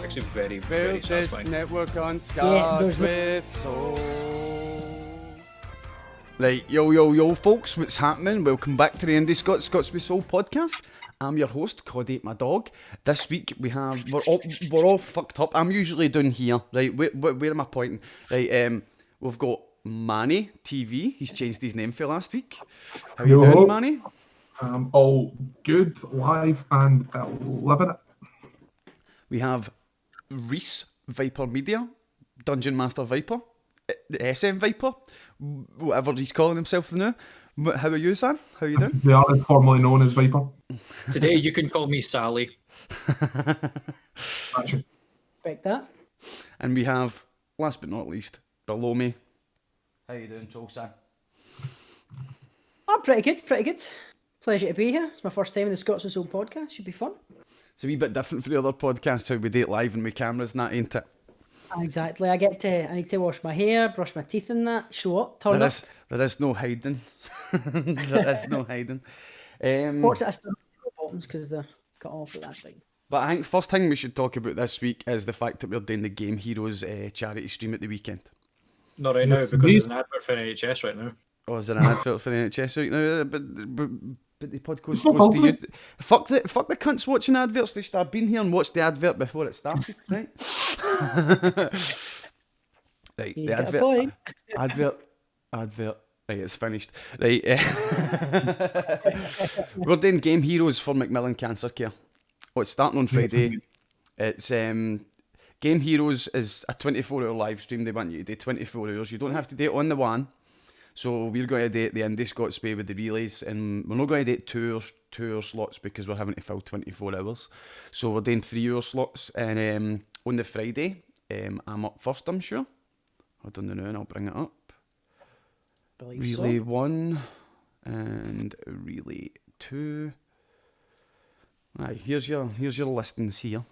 actually very, Build very this satisfying. network on Scots with Soul. Right, yo, folks, what's happening? Welcome back to the IndiScots Scots with Soul podcast. I'm your host, COD8MYdog. This week we're all fucked up. I'm usually down here, right? Where am I pointing? Right, we've got ManiTV. He's changed his name for last week. How you doing, Manny? All good, live and living it. We have Reese Viper Media, Dungeon Master Viper, SM Viper, whatever he's calling himself now. How are you, Sam? How are you doing? They are formerly known as Viper. Today you can call me Sally. Actually, Respect that. And we have, last but not least, below me. How you doing, Troll Sam? Oh, pretty good. Pleasure to be here. It's my first time in the Scots with Soul podcast. Should be fun. It's a wee bit different for the other podcasts, how we do it live and with cameras and that, ain't it? Exactly. I need to wash my hair, brush my teeth and that, show up, turn up. There is no hiding. There is no hiding. Fortunately, I still have to go bottoms because they're cut off at that thing. But I think first thing we should talk about this week is the fact that we're doing the Game Heroes charity stream at the weekend. Not right now, because there's an advert for NHS right now. Oh, is there an advert for the NHS right now? But the podcast goes to you. Fuck the cunts watching adverts. They should have been here and watched the advert before it started, right? Right, He's the got a point. advert. Right, it's finished. Right, we're doing Game Heroes for Macmillan Cancer Care. Oh, it's starting on Friday. It's Game Heroes is a 24-hour live stream. They want you to do 24 hours. You don't have to do it on the one. So we're going to do it the IndiScots way with the relays, and we're not going to do it two-hour slots because we're having to fill 24 hours. So we're doing 3-hour slots, and on the Friday, I'm up first, I'm sure. Hold on now, and I'll bring it up. Relay 1 and Relay 2. Aye, here's your listings here.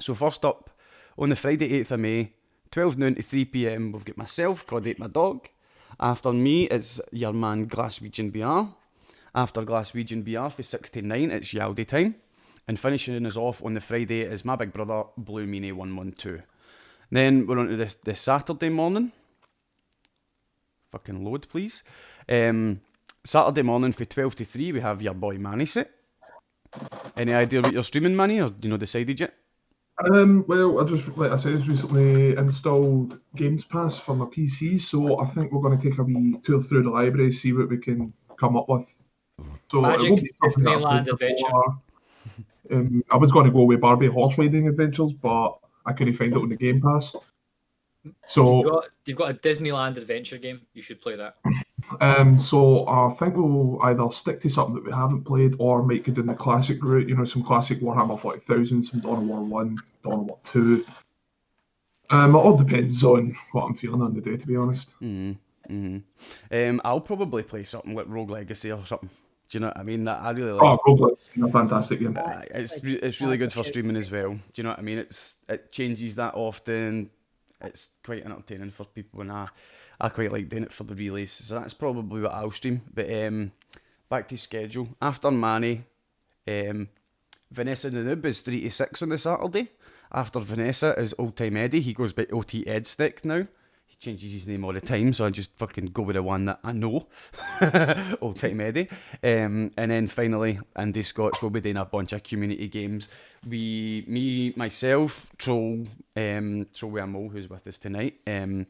So first up, on the Friday 8th of May, 12 noon to 3 PM, we've got myself, COD8MYdog. After me, it's your man Glaswegian BR. After Glaswegian BR for 6 to 9, it's Yaldi time. And finishing us off on the Friday is my big brother, Blue Meanie 112. Then we're on to the Saturday morning. Fucking load, please. Saturday morning for 12 to 3, we have your boy Manny set. Any idea what you're streaming, Manny, or do you know decided yet? well, I just, like I said, recently installed Games Pass for my PC, so I think we're going to take a wee tour through the library, see what we can come up with. So Magic it won't be something that I've Disneyland played Adventure. before. I was going to go with Barbie horse riding adventures, but I couldn't find it on the Game Pass. So You've got a Disneyland adventure game. You should play that. So I think we'll either stick to something that we haven't played or make it in the classic route, you know, some classic Warhammer 40,000, some Dawn of War 1, Dawn of War 2. It all depends on what I'm feeling on the day, to be honest. I'll probably play something like Rogue Legacy or something. Do you know what I mean? That I really like. Oh, Roguelike, a fantastic game. It's really good for streaming as well. Do you know what I mean? It changes that often. It's quite entertaining for people, and I quite like doing it for the relays. So that's probably what I'll stream. But back to schedule. After Manny, Vanessa the Noob is 3 to 6 on the Saturday. After Vanessa is Old Time Eddie. He goes by OT Ed Stick now. He changes his name all the time, so I just fucking go with the one that I know. Old Time Eddie. And then finally, IndiScots will be doing a bunch of community games. Myself, TrollWithaMole, who's with us tonight, and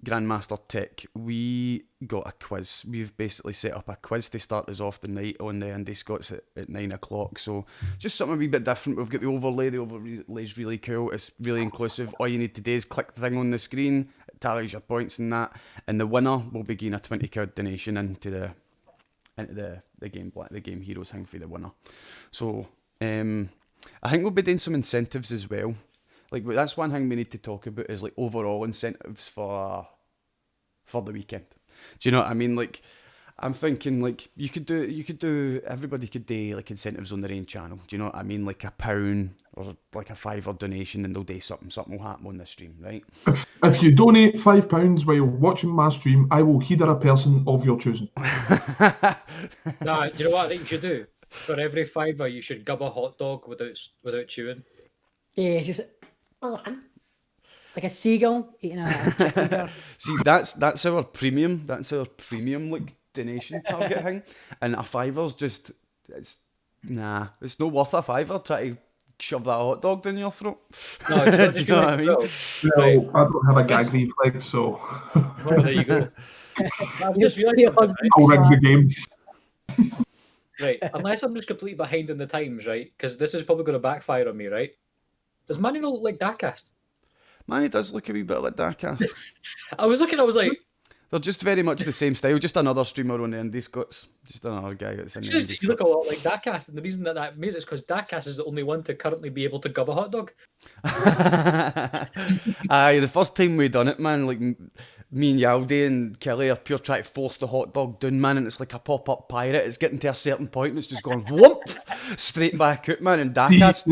Grandmaster Tech, we got a quiz. We've basically set up a quiz to start us off the night on the IndiScots at 9 o'clock. So just something a wee bit different. We've got the overlay. The overlay's really cool. It's really inclusive. All you need to do is click the thing on the screen. It tallies your points and that. And the winner will be getting a 20 card donation into the Game Heroes thing for the winner. So I think we'll be doing some incentives as well. Like, that's one thing we need to talk about is like overall incentives for the weekend. Do you know what I mean? Like, I'm thinking like everybody could do like incentives on their own channel. Do you know what I mean? Like £1 or like a £5 donation, and they'll do something will happen on the stream, right? If you donate £5 while watching my stream, I will header a person of your choosing. Nah, you know what I think you should do? For every fiver, you should gub a hot dog without chewing. Yeah, just like a seagull eating a chicken jar. See, that's our premium. That's our premium like donation target thing. And a fiver's just it's it's not worth a fiver. Try to shove that hot dog down your throat. No, Do you know what I mean? Well, I don't have a gag reflex, so Oh, there you go. I'm just realising something, right? I'll rig the game. Right, unless I'm just completely behind in the times, right? Because this is probably going to backfire on me, right? Does Manny not look like Darkcast? Man, he does look a wee bit like Darkcast. I was like, They're just very much the same style. Just another streamer on the IndiScots. Just another guy that's in the just, you look a IndiScots. lot like Darkcast, and the reason that means is because Darkcast is the only one to currently be able to gub a hot dog. Aye, the first time we done it, man, like me and Yaldi and Kelly are pure trying to force the hot dog down, man, and it's like a pop-up pirate. It's getting to a certain point and it's just going whoop straight back out, man, and Darkcast.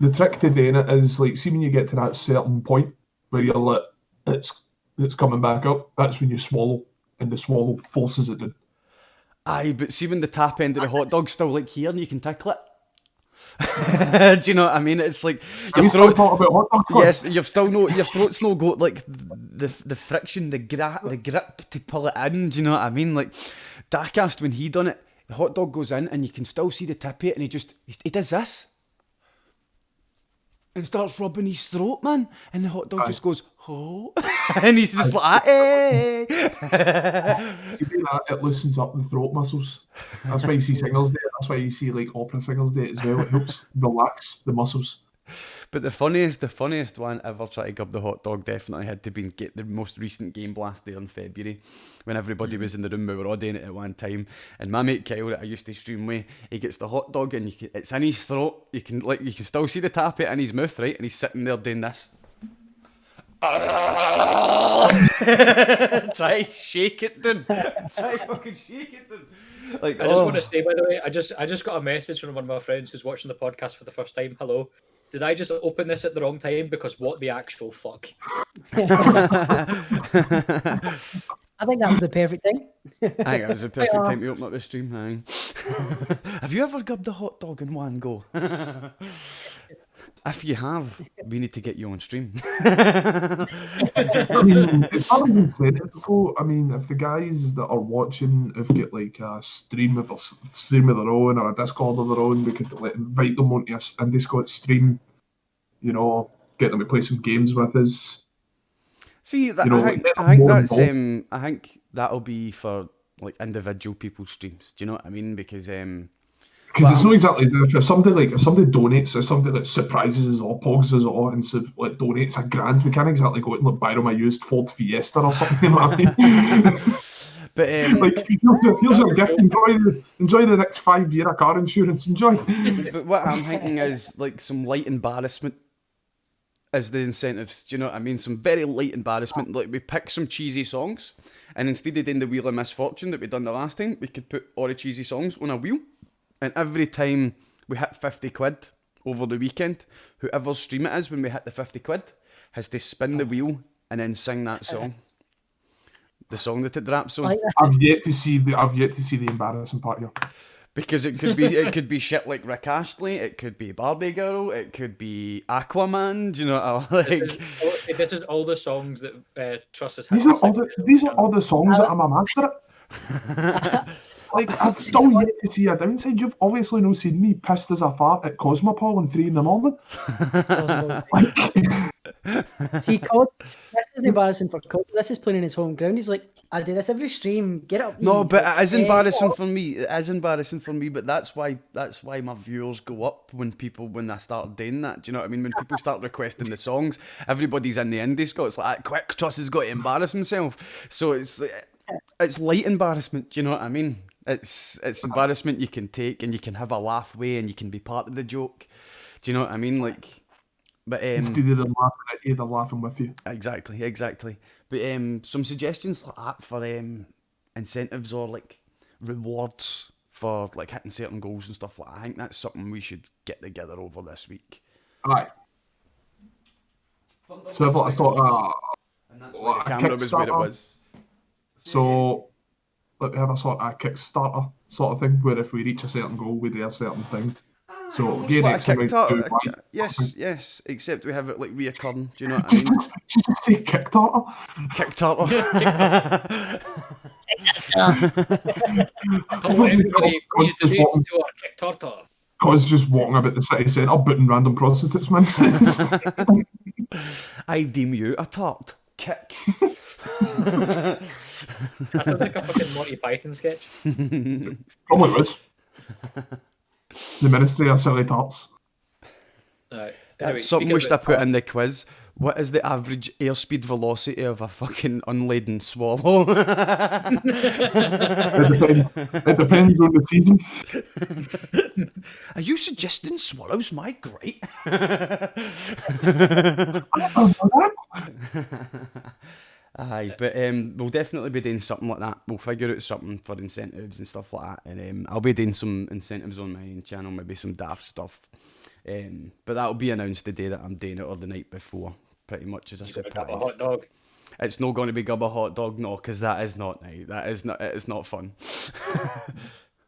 The trick to doing it is like, see when you get to that certain point where you're like, it's coming back up. That's when you swallow, and the swallow forces it in. Aye, but see when the tap end of the hot dog's still like here and you can tickle it. Do you know what I mean? It's like Have you talked about hot dog? yes, you've still no your throat's no got like the friction, the grip to pull it in. Do you know what I mean? Like Darkcast when he done it, the hot dog goes in and you can still see the tip of it, and he does this and starts rubbing his throat, man, and the hot dog just goes oh, and he's just like hey. You do that, it loosens up the throat muscles. That's why you see singers do it. That's why you see like opera singers do it as well. It helps relax the muscles. But the funniest one ever trying to gub the hot dog definitely had to get the most recent Game Blast there in February, when everybody was in the room. We were all doing it at one time, and my mate Kyle that I used to stream with, he gets the hot dog and it's in his throat. You can still see the tap it in his mouth, right? And he's sitting there doing this. Try to shake it down. Try to fucking shake it down. Like, I just want to say, by the way, I just got a message from one of my friends who's watching the podcast for the first time. Hello. Did I just open this at the wrong time? Because what the actual fuck? I think that was the perfect thing. I think it was the perfect time to open up the stream. Aye. Have you ever gubbed a hot dog in one go? If you have, we need to get you on stream. I mean, it's not even said it before. I mean, if the guys that are watching have got like a stream of their own or a Discord of their own, we could like, invite them onto a IndiScots stream. You know, get them to play some games with us. See, that, You know, I think that'll be for like individual people's streams. Do you know what I mean? Because Because it's not exactly if somebody donates or somebody that surprises us or pogs us all and like donates $1,000, we can't exactly go out and like, buy them a used Ford Fiesta or something. You know what I mean? but like here's your gift. Enjoy the next 5 year of car insurance. Enjoy. but what I'm thinking is like some light embarrassment as the incentives. Do you know what I mean? Some very light embarrassment. Like we pick some cheesy songs, and instead of doing the Wheel of Misfortune that we done the last time, we could put all the cheesy songs on a wheel. And every time we hit 50 quid over the weekend, whoever's stream it is when we hit the 50 quid has to spin the wheel and then sing that song. The song that it drops on. I've yet to see the embarrassing part here. Because it could be shit like Rick Astley, it could be Barbie Girl, it could be Aquaman. Do you know like? This is all the songs that Truss has. These are all the songs that I'm a master at. Like, I've still yet to see a downside. You've obviously not seen me pissed as a fart at Cosmopol at 3 a.m. See, COD, this is embarrassing for COD. This is playing in his home ground. He's like, I do this every stream. Get up. No, but it is embarrassing for me. It is embarrassing for me, but that's why my viewers go up when I start doing that. Do you know what I mean? When people start requesting the songs, everybody's in the IndiScots like, quick, Truss has got to embarrass himself. So it's light embarrassment. Do you know what I mean? It's embarrassment you can take and you can have a laugh with and you can be part of the joke. Do you know what I mean? Like, but instead of them laughing at you, they're laughing with you. Exactly. But some suggestions like that for incentives or like rewards for like hitting certain goals and stuff like that. I think that's something we should get together over this week. Aye. So I thought, and that's why the camera was where it was. So like we have a sort of Kickstarter sort of thing where if we reach a certain goal, we do a certain thing. So It's gain like X a amount Kickstarter. to Yes. Except we have it like reoccurring. Do you know what I mean? just say Kickstarter. Kickstarter. Hello, everybody. Please donate to our Kickstarter. Cause just walking about the city centre, booting random prostitutes, man. I deem you a tart. Kick. That sounds like a fucking Monty Python sketch. Probably was. The Ministry of Silly Tarts. Anyway, That's something speaking we should have about put in the quiz. What is the average airspeed velocity of a fucking unladen swallow? It depends on the season. Are you suggesting swallows migrate? Aye, but we'll definitely be doing something like that. We'll figure out something for incentives and stuff like that. And I'll be doing some incentives on my own channel, maybe some daft stuff. But that'll be announced the day that I'm doing it or the night before, pretty much as a surprise. a hot dog. It's not going to be Gub a hot dog, no, because that is not nice. It is not fun.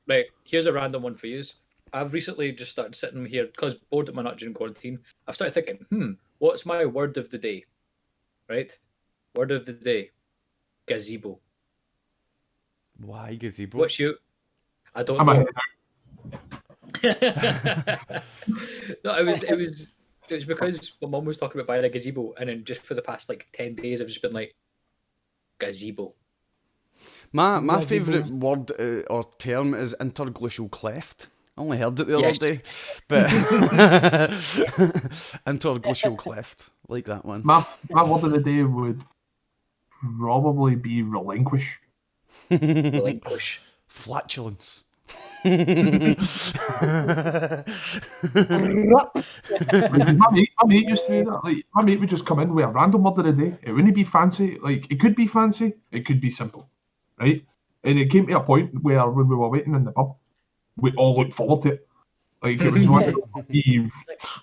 Right, here's a random one for you. I've recently just started sitting here because bored at my nut during quarantine. I've started thinking, what's my word of the day? Right? Word of the day. Gazebo. Why gazebo? What's you? I don't I'm know. No, it was because my mum was talking about buying a gazebo, and then just for the past like 10 days I've just been like, gazebo. My favourite word or term is interglacial cleft. I only heard it the other day, but interglacial cleft, like that one. My word of the day would probably be relinquish. Relinquish. Flatulence. My mate used to do that. Like, my mate would just come in with a random word of the day. It wouldn't be fancy. Like, it could be fancy, it could be simple, right? And it came to a point where when we were waiting in the pub, we all looked forward to it. Like, it was one of the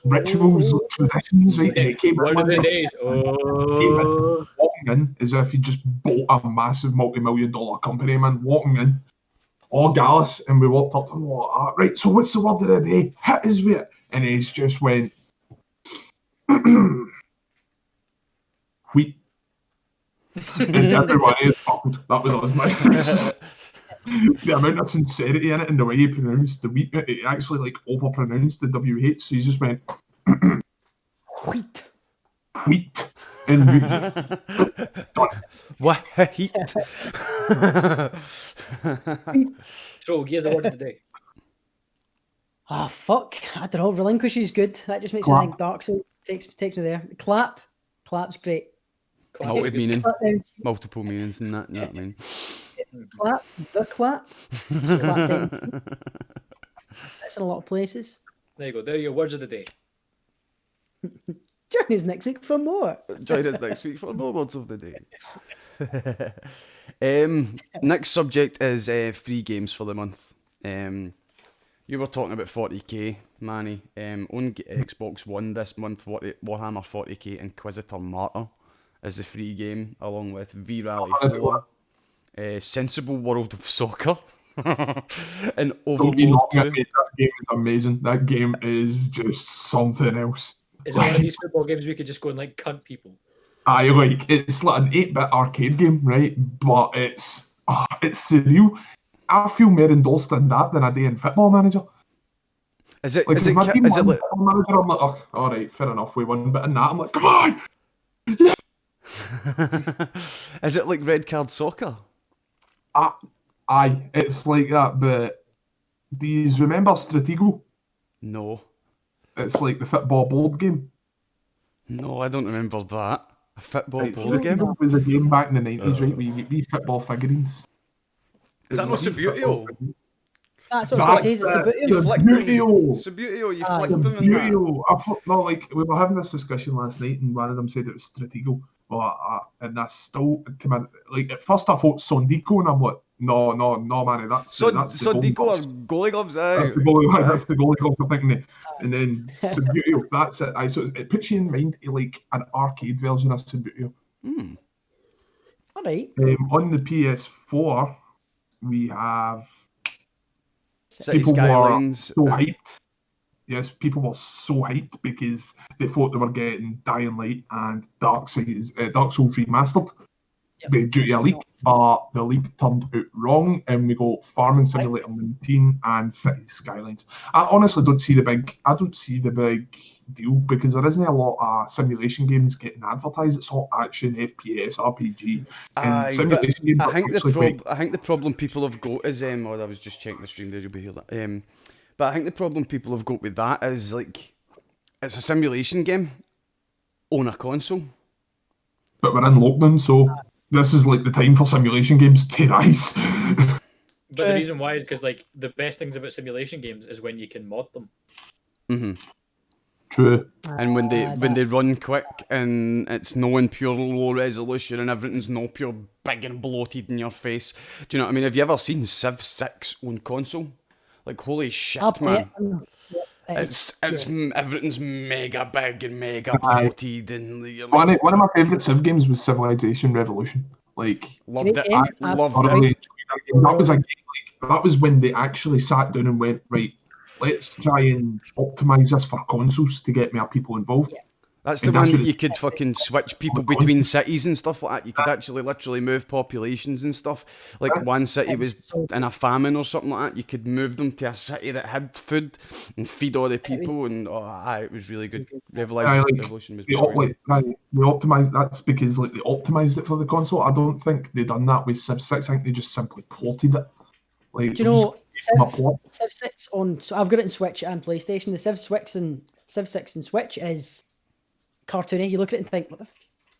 rituals, traditions, right? And it came One of the days. walking in as if he just bought a massive multi-million-dollar company, man. Walking in, all gallus, and we walked up to him like, right, so what's the word of the day? Hit us with it. And he's just went, wheat. And everyone is buckled. That was us, man. The amount of sincerity in it and the way he pronounced the wheat, it actually like overpronounced the WH, so he just went, Wheat. wheat. And we done. What heat? So, here's the word of the day. Oh, fuck. I don't know. Relinquish is good. That just makes me think Dark Souls takes me there. Clap. Clap's great. Multi-meaning. Clap down. Multiple meanings in that, you know what I mean? Clap. The clap. Clap down. That's in a lot of places. There you go. There are your words of the day. Join us next week for more. Join us next week for more words of the day. Next subject is free games for the month. You were talking about 40k, Manny. On Xbox One this month, Warhammer 40k Inquisitor Martyr is a free game, along with V-Rally 4, Sensible World of Soccer, and Overlord 2. That game is amazing. That game is just something else. Is it one of these football games we could just go and like cunt people? It's like an 8-bit arcade game, right? But it's surreal. I feel more endorsed in that than I do in Football Manager. Is it? Like, Is it? my team Is it won like? Football Manager, I'm like, oh, all right, fair enough, we won. But in that, I'm like, come on. Yeah. Is it like Red Card Soccer? Aye, it's like that. But do you remember Stratego? No. It's like the football board game. No, I don't remember that. A football Right, board game? Stratego was a game back in the 90s, right? We football figurines. Is that not Subutio? That's what it says. It's a bit You of flicked them. Subutio. Subutio, you flicked them in that. Subutio. No, like, we were having this discussion last night, and one of them said it was Stratego. And that's still, to my, like, at first I thought Sondico, and I'm like, no, Manny, that's Sondico or goalie gloves, aye. That's the goalie glove I'm thinking of. And then Subutio, that's it. Aye, so it puts you in mind of like an arcade version of Subutio. All right. On the PS4, We have City people Skylines. were so hyped. Yes, people were so hyped because they thought they were getting Dying Light and Dark Souls Remastered due to a leak, but the leak turned out wrong, and we got Farming Simulator 19 and City Skylines. I honestly don't see the big deal because there isn't a lot of simulation games getting advertised. It's all action, FPS, RPG, and simulation games. I think the problem people have got is I was just checking the stream there. You'll be here. But I think the problem people have got with that is like it's a simulation game on a console. But we're in lockdown, so this is like the time for simulation games to rise. But the reason why is because like the best things about simulation games is when you can mod them. Mm-hmm. True. And when they run quick and it's no in pure low resolution and everything's no pure big and bloated in your face. Do you know what I mean? Have you ever seen Civ 6 on console? Like holy shit, man! It's everything's mega big and mega bloated and one of my favourite Civ games was Civilization Revolution. Like loved it. That was when they actually sat down and went, right, let's try and optimize this for consoles to get more people involved. That's the one that you could fucking switch people between cities and stuff like that. You could actually literally move populations and stuff. Like one city was in a famine or something like that. You could move them to a city that had food and feed all the people. And it was really good. Revolution was brilliant. They optimized. That's because like they optimized it for the console. I don't think they done that with Civ 6. I think they just simply ported it. Like, do you know Civ 6 on? So I've got it in Switch and PlayStation. The Civ 6 and Switch is cartoony. You look at it and think,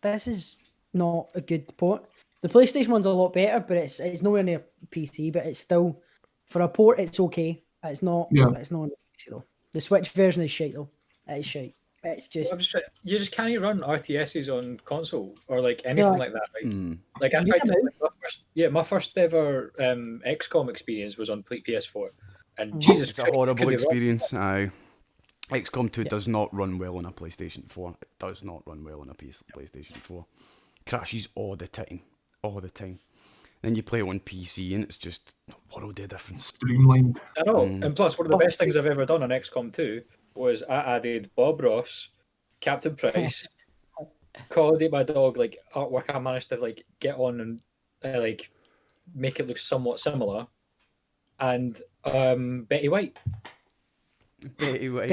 this is not a good port. The PlayStation one's a lot better, but it's nowhere near PC. But it's still, for a port, it's okay. It's not. Yeah. It's not on PC though. The Switch version is shite though. It is shite. It's just you just can't run RTSs on console or like anything like that. Like I tried to. My first ever XCOM experience was on PS4, and Jesus, it's a horrible experience. Aye. XCOM 2 does not run well on a PlayStation 4. It does not run well on a PlayStation 4. Crashes all the time. Then you play it on PC and it's just a world of difference. Streamlined. I know. And plus, one of the best things I've ever done on XCOM 2 was I added Bob Ross, Captain Price, COD8MYdog like artwork. I managed to like get on and like make it look somewhat similar, and Betty White. Betty White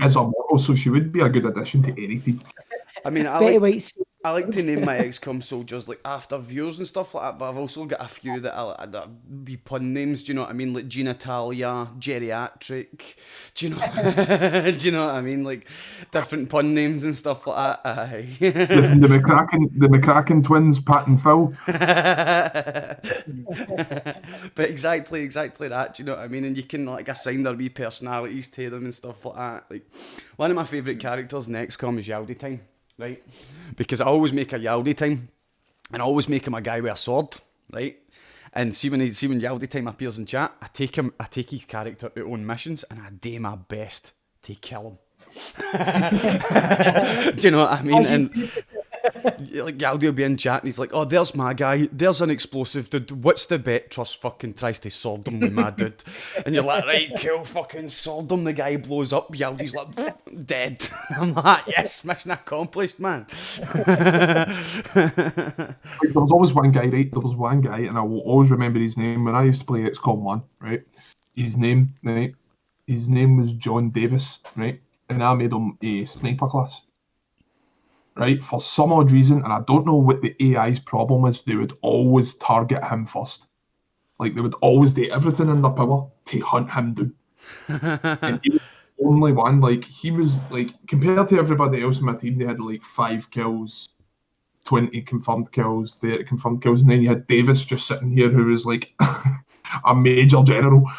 is immortal, so she would be a good addition to anything. I mean, I like to name my XCOM soldiers like after viewers and stuff like that, but I've also got a few that be pun names. Do you know what I mean? Like Genitalia, Geriatric. Do you know? Do you know what I mean? Like different pun names and stuff like that. the McCracken twins, Pat and Phil. But exactly that. Do you know what I mean? And you can like assign their wee personalities to them and stuff like that. Like one of my favourite characters in XCOM is Yaldi Time. Right, because I always make a Yaldi Time, and I always make him a guy with a sword, right? And see when Yaldi Time appears in chat, I take his character out on missions, and I do my best to kill him. Do you know what I mean? And like Yaldi will be in chat, and he's like, "Oh, there's my guy. There's an explosive dude. What's the bet?" Trust fucking tries to sword him with my dude, and you're like, "Right, cool, fucking sword him." The guy blows up. Yaldi's like, dead. I'm like, "Yes, mission accomplished, man." There was always one guy, right? There was one guy, and I will always remember his name when I used to play XCOM 1, right? His name was John Davis, right? And I made him a sniper class. Right, for some odd reason, and I don't know what the AI's problem is, they would always target him first. Like, they would always do everything in their power to hunt him down. And he was the only one, like, he was, like, compared to everybody else in my team, they had, like, 5 kills, 20 confirmed kills, 30 confirmed kills, and then you had Davis just sitting here who was, like, a major general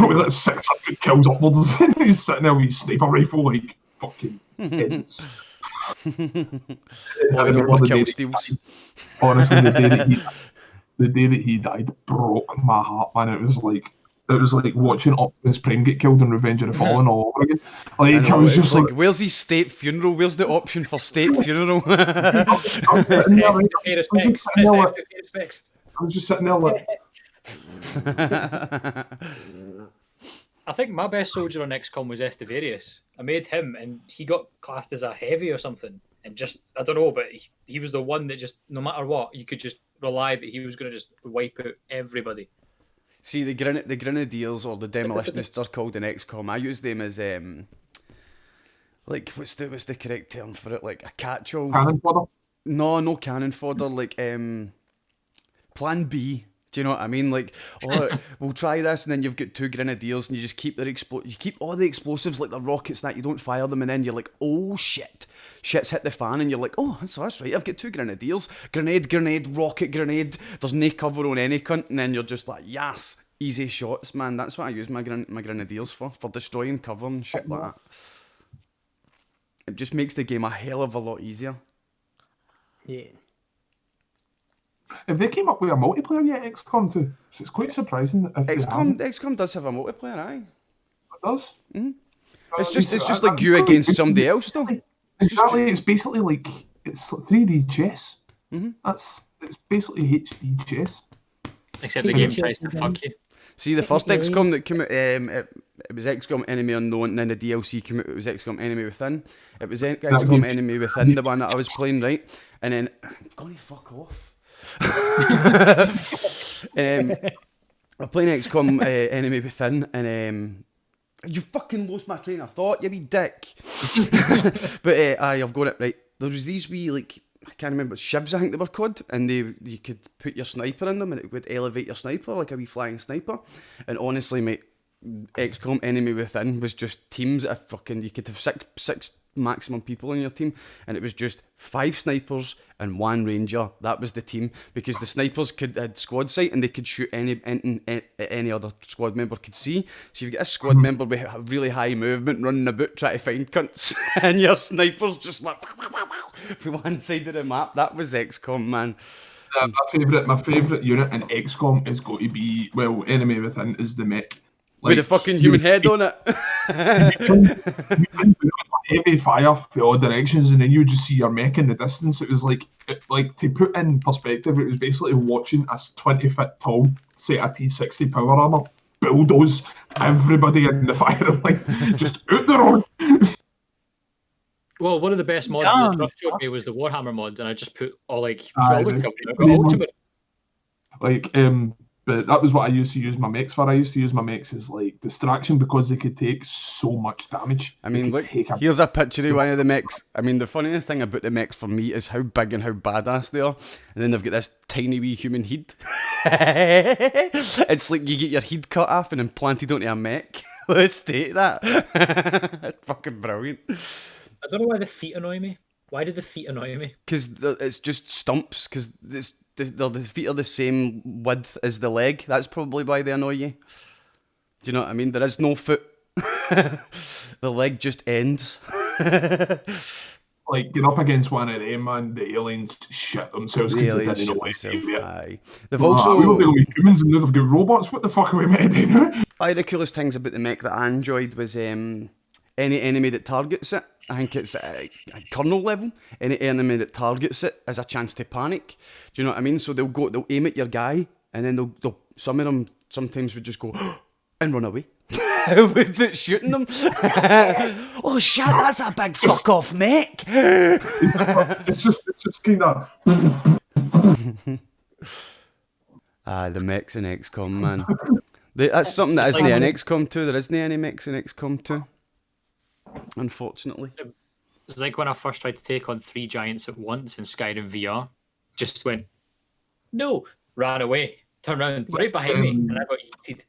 with, like, 600 kills upwards. He's sitting there with his sniper rifle, like, fucking peasants. Honestly, the day that he died broke my heart, man. It was like it was like watching Optimus Prime get killed in Revenge of the Fallen all over again. Like, I know, was it's just like, where's his state funeral? Where's the option for state funeral? I was sitting there, right? Pay I was respects. just sitting there, like, Pay respects. I was just sitting there like, I think my best soldier on XCOM was Estevarius. I made him, and he got classed as a heavy or something. And just, I don't know, but he was the one that just, no matter what, you could just rely that he was going to just wipe out everybody. See, the Grenadiers or the Demolitionists are called in XCOM. I use them as like what's the correct term for it? Like a catch-all. cannon fodder. No cannon fodder. Like Plan B. Do you know what I mean? Like, oh, we'll try this, and then you've got 2 Grenadiers, and you just keep you keep all the explosives, like the rockets, that you don't fire them, and then you're like, oh shit's hit the fan, and you're like, oh, that's right, I've got 2 Grenadiers, grenade, rocket grenade. There's no cover on any cunt, and then you're just like, yes, easy shots, man. That's what I use my Grenadiers for destroying cover and shit like that. It just makes the game a hell of a lot easier. Yeah. If they came up with a multiplayer yet, XCOM 2, it's quite surprising. If XCOM does have a multiplayer, aye. it does. Mm-hmm. It's just like you against somebody else, though. Exactly, it's basically like it's 3D chess. Mm-hmm. It's basically HD chess. Except the game tries to fuck you. See, the first XCOM that came out, it was XCOM Enemy Unknown, and then the DLC came out, it was XCOM Enemy Within. It was XCOM Enemy Within, the one that I was playing, right? And then, I'm gonna fuck off. I'm playing XCOM Enemy Within, and you fucking lost my train of thought, you wee dick. But I've got it right. There was these wee, like, I can't remember, shivs I think they were called, and you could put your sniper in them and it would elevate your sniper like a wee flying sniper. And honestly, mate, XCOM Enemy Within was just teams of fucking, you could have six maximum people in your team, and it was just 5 snipers and 1 ranger. That was the team, because the snipers had squad sight and they could shoot any other squad member could see. So you've got a squad member with really high movement running about trying to find cunts, and your snipers just like from one side of the map. That was XCOM, man. My favourite unit in XCOM is going to be, well, Enemy Within is the mech. Like, with a fucking human head on it. Heavy fire for all directions, and then you just see your mech in the distance. It was like to put in perspective, it was basically watching a 20-foot tall set of T60 power armor bulldoze everybody in the firing line, just out the road. Well, one of the best mods that Trust showed me was the Warhammer mod, and I just put all like ultimate. Like but that was what I used to use my mechs for. I used to use my mechs as like distraction because they could take so much damage. I mean, look, here's a picture of one of the mechs. I mean, the funniest thing about the mechs for me is how big and how badass they are. And then they've got this tiny wee human head. It's like you get your head cut off and implanted onto a mech. Let's take that. It's fucking brilliant. I don't know why the feet annoy me. Why did the feet annoy me? Because it's just stumps, because the feet are the same width as the leg. That's probably why they annoy you. Do you know what I mean? There is no foot. The leg just ends. Like, get up against one of them, man, the aliens shit themselves because they didn't know what to do. Aye. They've also... we were the only humans and now they've got robots. What the fuck are we meant to do now? One of the coolest things about the mech that I enjoyed was any enemy that targets it. I think it's at kernel level. Any enemy that targets it has a chance to panic. Do you know what I mean? So they'll aim at your guy, and then they'll some of them sometimes would just go and run away without shooting them. Oh shit, that's a big fuck off mech. It's just kind of. The mechs in XCOM, man. That's something that isn't in XCOM 2. There isn't any mechs in XCOM 2. Unfortunately. It's like when I first tried to take on 3 giants at once in Skyrim VR. Just went, no, ran away, turned around, right behind me, and I got yeeted.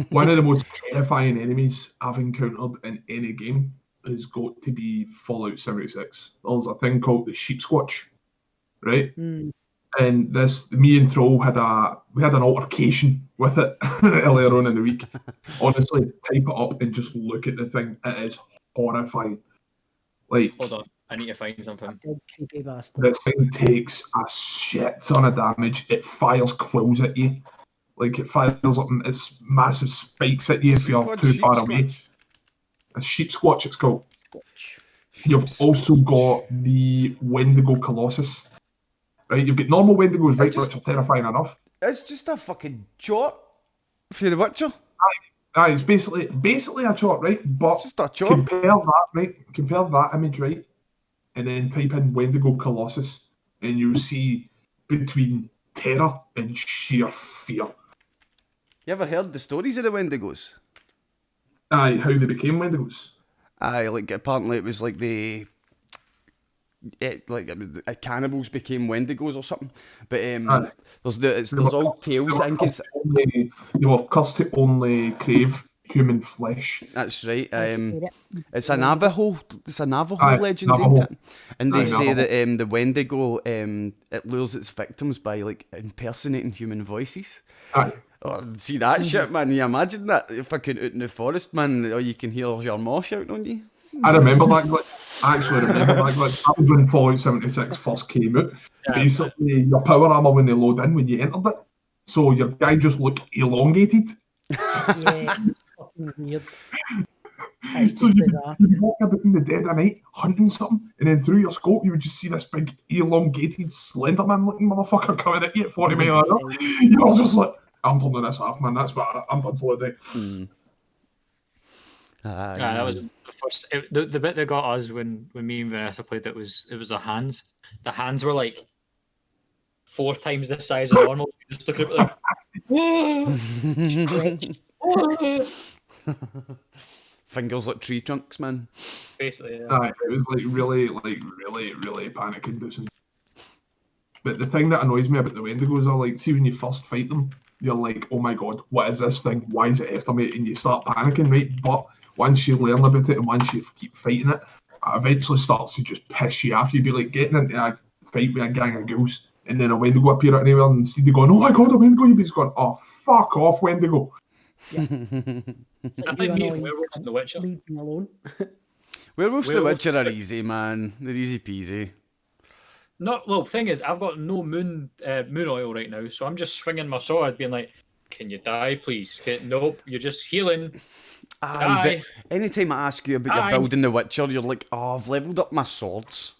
One of the most terrifying enemies I've encountered in any game has got to be Fallout 76. There's a thing called the Sheep Squatch, right? And me and Troll had an altercation with it earlier on in the week. Honestly, type it up and just look at the thing. It is horrifying. Like, hold on, I need to find something. Creepy bastard. This thing takes a shit ton of damage. It fires quills at you. Like it fires up its massive spikes at you if you're too far away. A sheep squatch, it's called. You've also got the Wendigo Colossus. Right, you've got normal Wendigos, right, which are terrifying enough. It's just a fucking chort for the Witcher. Aye, it's basically a chort, right? But It's just a chort. compare that image, right? And then type in Wendigo Colossus, and you'll see between terror and sheer fear. You ever heard the stories of the Wendigos? Aye, how they became Wendigos. Aye, like apparently it was like cannibals became Wendigos or something. But there's all tales. I think it's They were cursed to only crave human flesh. that's right. It's a Navajo Aye, legend, Navajo. ain't it? And they Aye, say Navajo. that the Wendigo it lures its victims by like impersonating human voices. Aye. Oh, see that shit, man. You imagine that fucking out in the forest, man, or you can hear your ma shouting on you. I remember that glitch. I actually remember that glitch. That was when Fallout 76 first came out. Yeah. Basically, your power armor when they load in when you entered it. So your guy just looked elongated. Yeah, fucking weird. So you'd walk about in the dead of night hunting something, and then through your scope you would just see this big elongated Slenderman looking motherfucker coming at you at 40 miles an hour. You're just like, I'm turning this off, man. That's what I'm done for the day. Yeah, that was the first. The bit that got us when me and Vanessa played it was the hands. The hands were like 4 times the size of normal. You just look at it like, Fingers like tree trunks, man. basically. Yeah. It was really panic inducing. But the thing that annoys me about the Wendigos are like, see when you first fight them, you're like, oh my god, what is this thing? Why is it after me? And you start panicking, right? But once you learn about it and once you keep fighting it, it eventually starts to just piss you off. You'd be like getting into a fight with a gang of ghouls, and then a Wendigo appear out anywhere, and instead of going, oh my god, a Wendigo, you'd be just going, oh, fuck off, Wendigo. I think me and Werewolves in The Witcher. Leave me alone. Werewolves the Werewolves Witcher are easy, man. They're easy peasy. Well, thing is, I've got no moon oil right now, so I'm just swinging my sword, being like, "Can you die, please?" Nope, you're just healing. Aye, but anytime I ask you about your Aye. build in The Witcher, you're like, oh, I've levelled up my swords.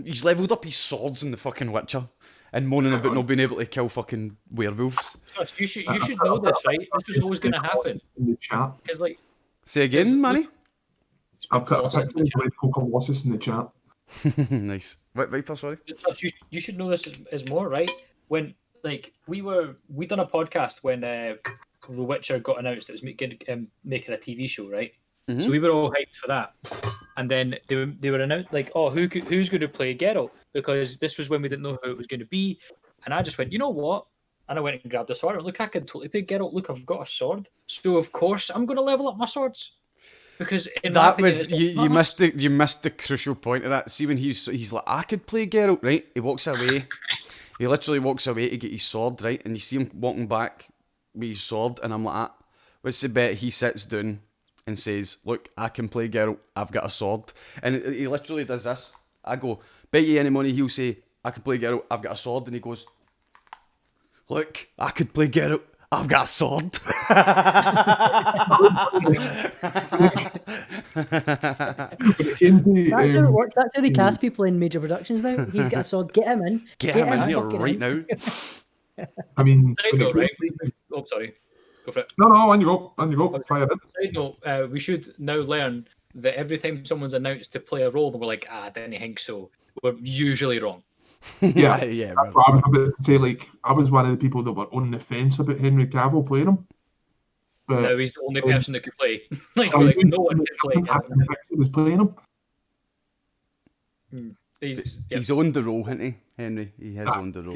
He's levelled up his swords in the fucking Witcher. And moaning about not being able to kill fucking werewolves. Josh, you should know this, right? This was always going to happen. In the chat. Because like, Say again, Manny? I've got a picture of Wendigo Colossus in the chat. Nice. Viper, sorry. Josh, you should know this is more, right? When like we done a podcast when The Witcher got announced it was making a TV show, right? Mm-hmm. So we were all hyped for that, and then they were announced like, oh, who's going to play Geralt? Because this was when we didn't know who it was going to be, and I just went, you know what? And I went and grabbed a sword. And look, I can totally play Geralt. Look, I've got a sword, so of course I'm going to level up my swords. Because in my That opinion, was it's you missed the crucial point of that. See when he's like, I could play Geralt, right? He walks away. He literally walks away to get his sword, right? And you see him walking back with his sword, and I'm like, ah, what's the bet? He sits down and says, look, I can play Geralt, I've got a sword. And he literally does this. I go, bet you any money he'll say, I can play Geralt, I've got a sword. And he goes, look, I could play Geralt, I've got a sword. Into, That's how it works. That's how they cast people in major productions now. He's got a sword. Get him in. Get him in here fucking right in. now. I mean, Side note, right? Oh, sorry. Go for it. No, on you go. Fire it. Side note, we should now learn that every time someone's announced to play a role, and we're like, I didn't think so, we're usually wrong. Yeah, yeah. that's what I was about to say. Like, I was one of the people that were on the fence about Henry Cavill playing him. But Now he's the only person that could play. like I no one can play. He was playing him. He's owned the role, hasn't he, Henry? He has owned the role.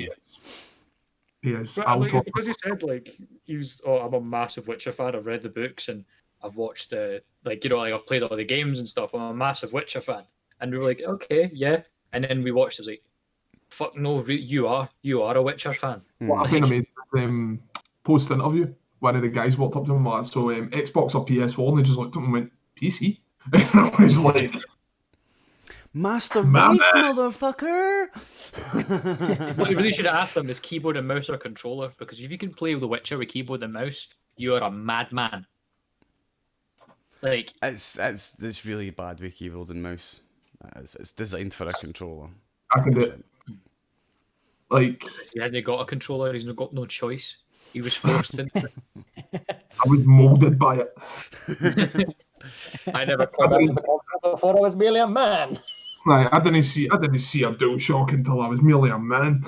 He is. But, I'll like, talk- because he said like he was, I'm a massive Witcher fan. I've read the books and I've watched I've played all the games and stuff. I'm a massive Witcher fan, and we were like, okay, yeah. And then we watched. It was like, fuck no, you are a Witcher fan. What I kind of made was post interview. One of the guys walked up to him and was so Xbox or PS4, and they just looked at him and went PC. And I was like, Master My Race, man. motherfucker! What you really should have asked them is keyboard and mouse or controller, because if you can play The Witcher with keyboard and mouse, you are a madman. Like, It's really bad with keyboard and mouse. It's designed for a controller. I can do it. Like, he hasn't got a controller, he's got no choice. He was forced into it. I was moulded by it. I never called out to the controller before I was merely a man. Right, I didn't see a DualShock until I was merely a man.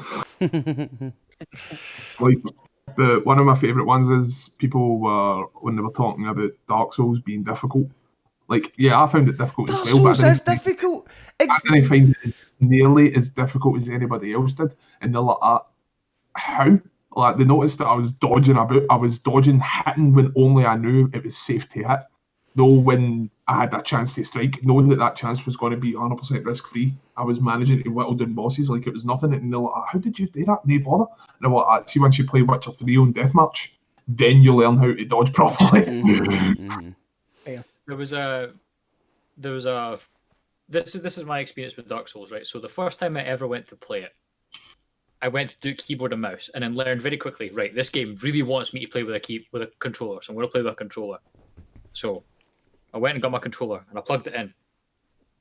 Like, one of my favourite ones is people were, when they were talking about Dark Souls being difficult. Like, yeah, I found it difficult Dark as well. Souls is difficult. I didn't find it as nearly as difficult as anybody else did. And they're like, how? Like, they noticed that I was dodging about. I was dodging, hitting when only I knew it was safe to hit. Though when I had a chance to strike, knowing that chance was going to be 100% risk-free, I was managing to whittle down bosses like it was nothing. And they're like, how did you do that? No bother. And I'm like, see, once you play Witcher 3 on Deathmatch, then you learn how to dodge properly. This is my experience with Dark Souls, right? So the first time I ever went to play it, I went to do keyboard and mouse, and then learned very quickly, right, this game really wants me to play with a controller, so I'm going to play with a controller. So I went and got my controller, and I plugged it in,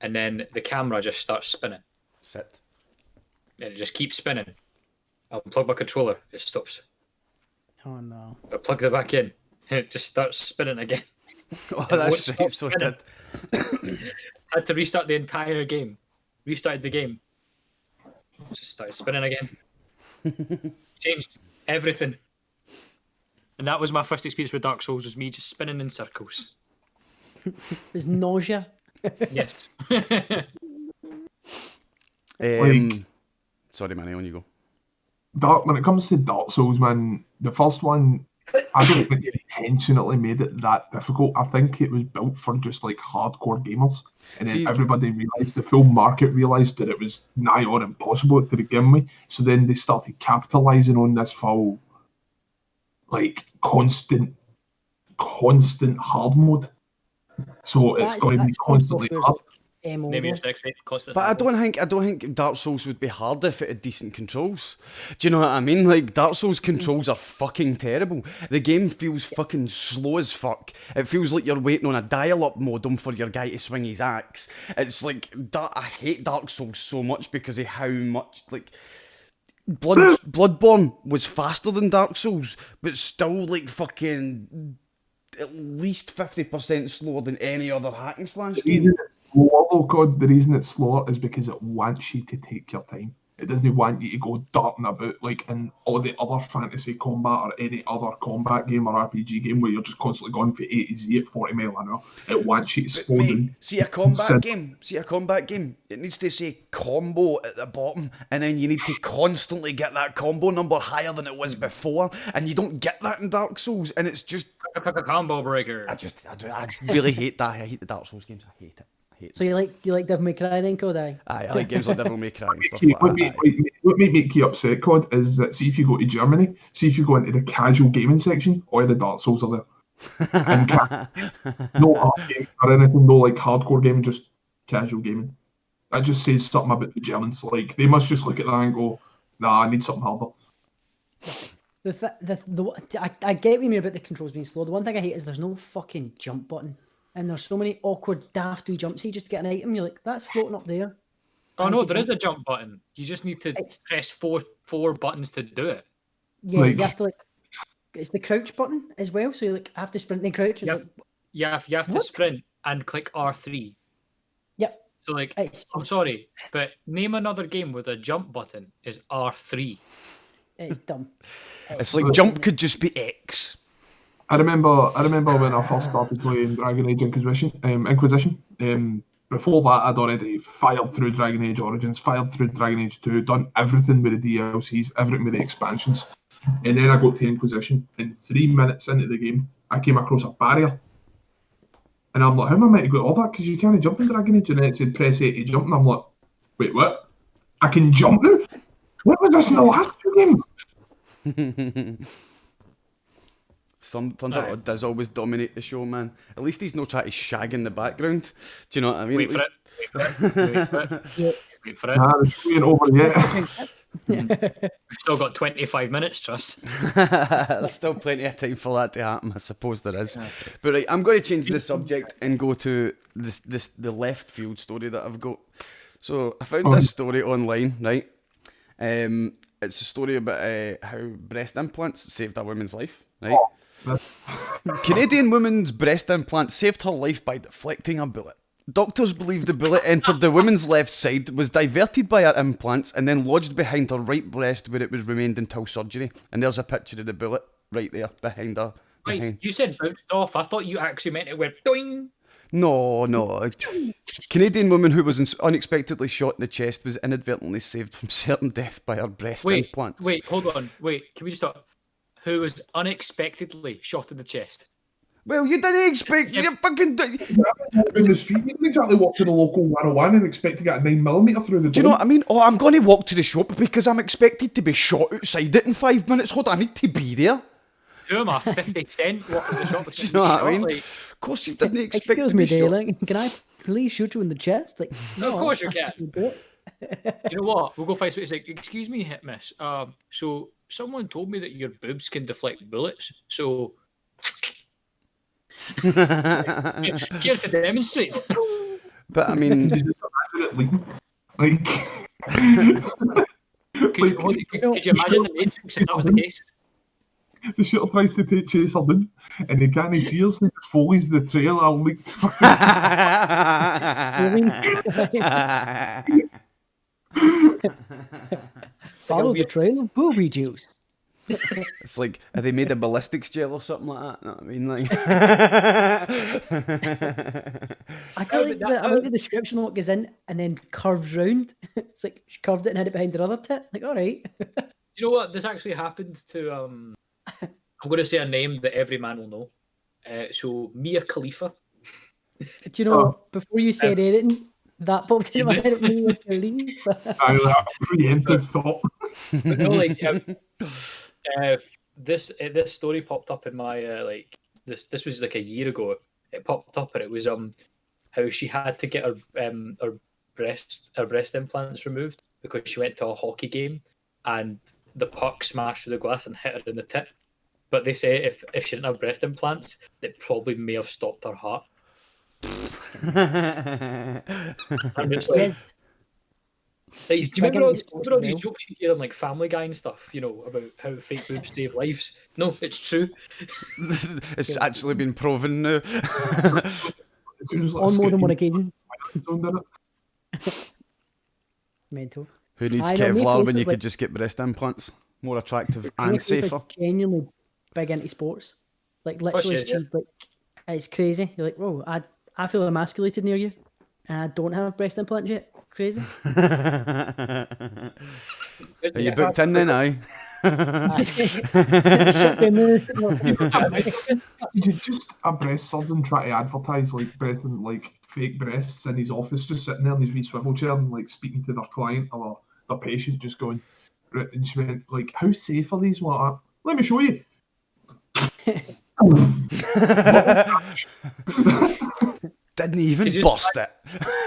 and then the camera just starts spinning. Sit. And it just keeps spinning. I'll plug my controller, it stops. Oh no. I plug it back in, and it just starts spinning again. Oh, that's right, so it did. Had to restart the entire game. Restarted the game. Just started spinning again. Changed everything. And that was my first experience with Dark Souls, was me just spinning in circles. There's nausea. Yes. Sorry, Manny, on you go. When it comes to Dark Souls, man, the first one, I don't think it intentionally made it that difficult. I think it was built for just like hardcore gamers. And then everybody realised, the full market realised that it was nigh on impossible to begin with. So then they started capitalising on this full, like, constant hard mode. So it's going to be constantly hard. Maybe it's constant. But I don't think Dark Souls would be hard if it had decent controls. Do you know what I mean? Like, Dark Souls controls are fucking terrible. The game feels fucking slow as fuck. It feels like you're waiting on a dial-up modem for your guy to swing his axe. It's like, I hate Dark Souls so much because of how much, like, Bloodborne was faster than Dark Souls, but still, like, fucking at least 50% slower than any other hack and slash game. The reason it's slower is because it wants you to take your time. It doesn't want you to go darting about like in all the other fantasy combat or any other combat game or RPG game where you're just constantly going for A to Z at 40 mile an hour. It wants you to slow down. See a combat game, it needs to say combo at the bottom, and then you need to constantly get that combo number higher than it was before, and you don't get that in Dark Souls, and it's just combo breaker. I really hate that. I hate the Dark Souls games. I hate it. So you like Devil May Cry then, COD? Aye, I like games like Devil May Cry and stuff like that. What may make you upset, COD, is that see if you go to Germany, see if you go into the casual gaming section, all the Dark Souls are there. And no hard game or anything, no like hardcore gaming, just casual gaming. That just says something about the Germans. Like, they must just look at that and go, nah, I need something harder. I get what you mean about the controls being slow. The one thing I hate is there's no fucking jump button. And there's so many awkward, daft jumps. You just get an item, you're like, that's floating up there. Oh no, there is a jump button. You just need to press four buttons to do it. Yeah, you have to it's the crouch button as well. So you like have to sprint and crouch. You have to sprint and click R3. Yep. So like, I'm sorry, but name another game with a jump button is R3. It's dumb. It's like jump could just be X. I remember when I first started playing Dragon Age Inquisition. Before that, I'd already fired through Dragon Age Origins, fired through Dragon Age 2, done everything with the DLCs, everything with the expansions. And then I got to Inquisition, and 3 minutes into the game, I came across a barrier. And I'm like, how am I meant to go all that? Because you can't jump in Dragon Age. And then it said press A to jump, and I'm like, wait, what? I can jump now? What was this in the last 2 games? Thunder does always dominate the show, man. At least he's not trying to shag in the background. Do you know what I mean? Wait for it. Wait for it. Nah, the show ain't over yet. We've still got 25 minutes, trust. There's still plenty of time for that to happen. I suppose there is. But right, I'm going to change the subject and go to the left field story that I've got. So I found this story online, right? It's a story about how breast implants saved a woman's life, right? Canadian woman's breast implant saved her life by deflecting a bullet. Doctors believe the bullet entered the woman's left side, was diverted by her implants, and then lodged behind her right breast where it was remained until surgery. And there's a picture of the bullet right there behind her. Wait, you said bounced off. I thought you actually meant it went doing. No. Canadian woman who was unexpectedly shot in the chest was inadvertently saved from certain death by her breast implants. Wait, hold on. Wait, can we just stop? Who was unexpectedly shot in the chest? Well, you didn't expect you fucking. In the street, you didn't exactly walk to the local 101 and expect to get a 9mm through the door. Do you know what I mean? Oh, I'm going to walk to the shop because I'm expected to be shot outside it in 5 minutes. Hold on, I need to be there. Who am I? 50 Cent walking the shop? Do you know what I mean? Of course, you didn't expect Excuse to me, be shot. darling. Can I please shoot you in the chest? Like, No, of course you I can. can do it. Do you know what? We'll go find somebody. It's like, excuse me, hit miss. So someone told me that your boobs can deflect bullets. So care to demonstrate? But I mean, You just imagine it leaking. Like, Could you imagine the Matrix if that was the case? the shooter tries to chase her down, and he can't see her, so he follows the trail all leaked. Follow the weird- trail of booby juice. it's like, have they made a ballistics gel or something like that? You know what I mean, like. I like the description of what goes in and then curves round. It's like she curved it and had it behind her other tit. Like, all right. You know what? This actually happened to. I'm going to say a name that every man will know. So Mia Khalifa. Do you know, before you said anything, that popped into my head at me with relief. I preemptive thought. But no, like this story popped up in my this was like a year ago. It popped up and it was how she had to get her breast implants removed because she went to a hockey game and the puck smashed through the glass and hit her in the tit. But they say if she didn't have breast implants, it probably may have stopped her heart. I'm just like, do you remember all these jokes you hear on like Family Guy and stuff? You know about how fake boobs save lives. No, it's true. It's actually been proven now. On more than one occasion. Mental. Who needs I know, me Kevlar too, when you but- could just get breast implants? More attractive and Nick Cave is safer. genuinely big into sports. Like literally, shit, yeah. she's like, it's crazy. You're like, whoa, I feel emasculated near you, and I don't have breast implants yet. Crazy. Are you booked in then, aye? Shut down there. Just a breast surgeon try to advertise like breast and like fake breasts in his office, just sitting there in his wee swivel chair and like speaking to their client or their patient, just going. And she went like, "How safe are these?" What? Let me show you. Didn't even just- bust it.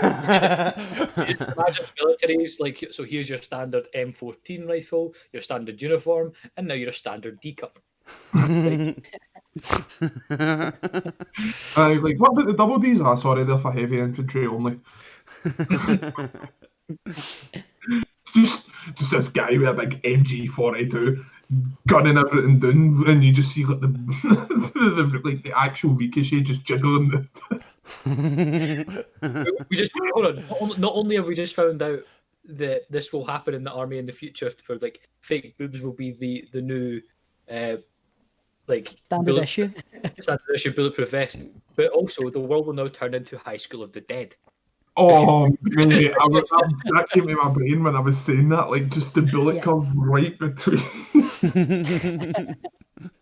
Imagine militaries like so. Here's your standard M14 rifle, your standard uniform, and now your standard D cup. Like, what about the double Ds? Ah, sorry, they're for heavy infantry only. just this guy with a big MG42 gunning everything down, and you just see like the actual ricochet just jiggling. We just hold on. Not only have we just found out that this will happen in the army in the future, for like fake boobs will be the new like Standard issue. standard issue bulletproof vest, but also the world will now turn into High School of the Dead. Oh, really? That came to my brain when I was saying that, like just the bullet curve right between.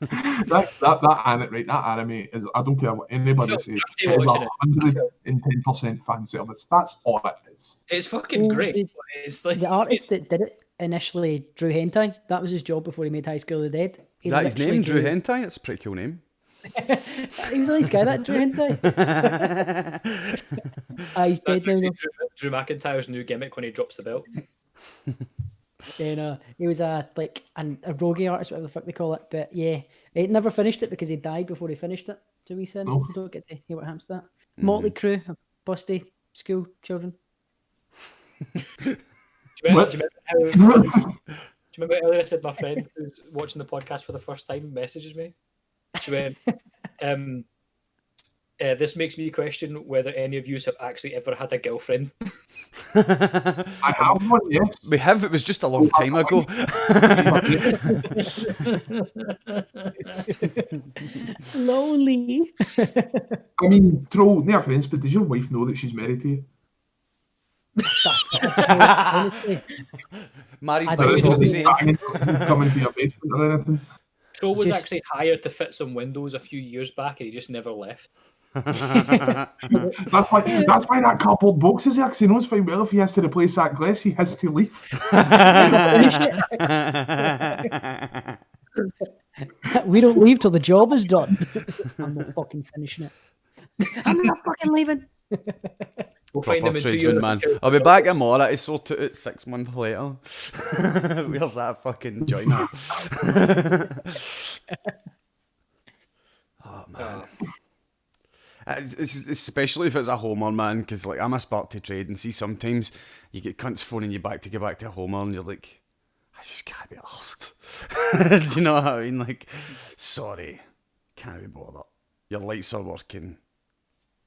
that anime is, I don't care what anybody says, You're watching it. 110% fan service. That's all it is. It's fucking great. But it's like The artist that did it initially drew hentai. That was his job before he made High School of the Dead. He Is that his literally name, Drew Hentai? That's a pretty cool name. He was a nice guy, that Drew, isn't he? He's dead now. That's Though. Drew McIntyre's new gimmick when he drops the belt. Yeah, he was a roguey artist, whatever the fuck they call it. But yeah, he never finished it because he died before he finished it. So we said, Oh. we don't get to hear what happens to that. Motley Crue, busty school children. Do you remember earlier I said my friend who's watching the podcast for the first time messages me? She went, this makes me question whether any of you have actually ever had a girlfriend. I have one, yes. We have. It was just a long time ago. Lonely. I mean, Troll, no offence, but does your wife know that she's married to you? Honestly, Married I by don't proxy. Coming to your basement or anything. Troll was Just- actually hired to fit some windows a few years back and he just never left. That's why that cardboard box is there, because he knows fine well if he has to replace that glass, he has to leave. we don't leave till the job is done. I'm not fucking finishing it. I'm not fucking leaving. We'll find Proper him in 2 tradesman, years. man. I'll be back tomorrow. It's sort it 6 months later. Where's that fucking joiner? Oh man. It's especially if it's a homer, man, because like I'm a spark to trade, and see sometimes you get cunts phoning you back to get back to a homer, and you're like, I just can't be arsed. Do you know what I mean? Like, sorry, can't be bothered. Your lights are working.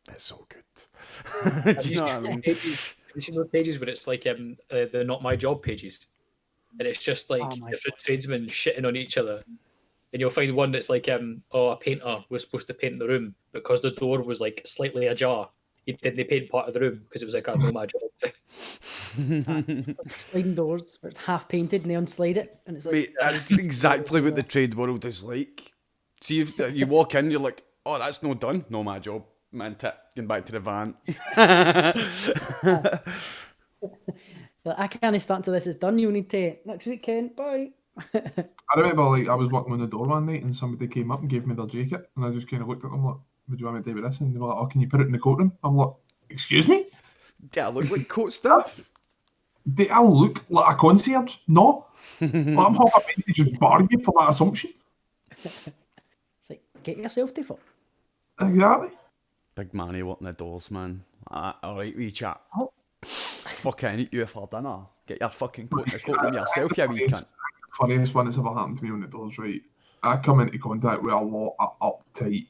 It's all good. Do you know what I mean? Have you seen those pages where it's like the Not My Job pages? And it's just like Oh my different tradesmen shitting on each other. And you'll find one that's like, a painter was supposed to paint the room, but because the door was like slightly ajar, he didn't paint part of the room because it was like a no my job thing. Sliding doors where it's half painted and they unslide it and it's like Mate, that's exactly what the trade world is like. See, if you walk in, you're like, oh, that's no done. No, my job. Man, tip. Getting back to the van. Like, I can't stand till this is done. You need to next week, Ken. Bye. I remember, like, I was working on the door one night and somebody came up and gave me their jacket, and I just kind of looked at them like, would you want me to do with this? And they were like, oh, can you put it in the coat room? I'm like, excuse me? Do I look like coat stuff? Do I look like a concierge? No. Like, I'm half a to just bar you for that assumption. It's like, get yourself to fuck. Exactly. Big Manny wanting the doors, man. Alright, wee chat. Oh. Fucking I need you for dinner. Get your fucking coat in the coat room yourself, you wee cunt. Funniest one that's ever happened to me on the doors, right? I come into contact with a lot of uptight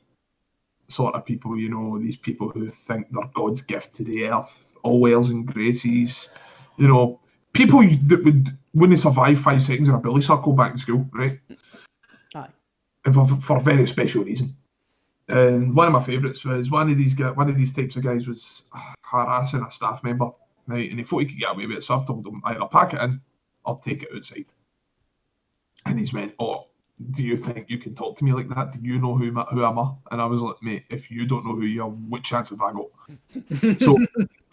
sort of people, you know, these people who think they're God's gift to the earth, all airs and graces, you know, people that would, when they survive 5 seconds in a bully circle back in school, right? Aye. And for a very special reason. And one of my favourites was one of these types of guys was harassing a staff member, right? And he thought he could get away with it, so I've told him either pack it in or take it outside. And he's went, oh, do you think you can talk to me like that? Do you know who am I? And I was like, mate, if you don't know who you are, what chance have I got? So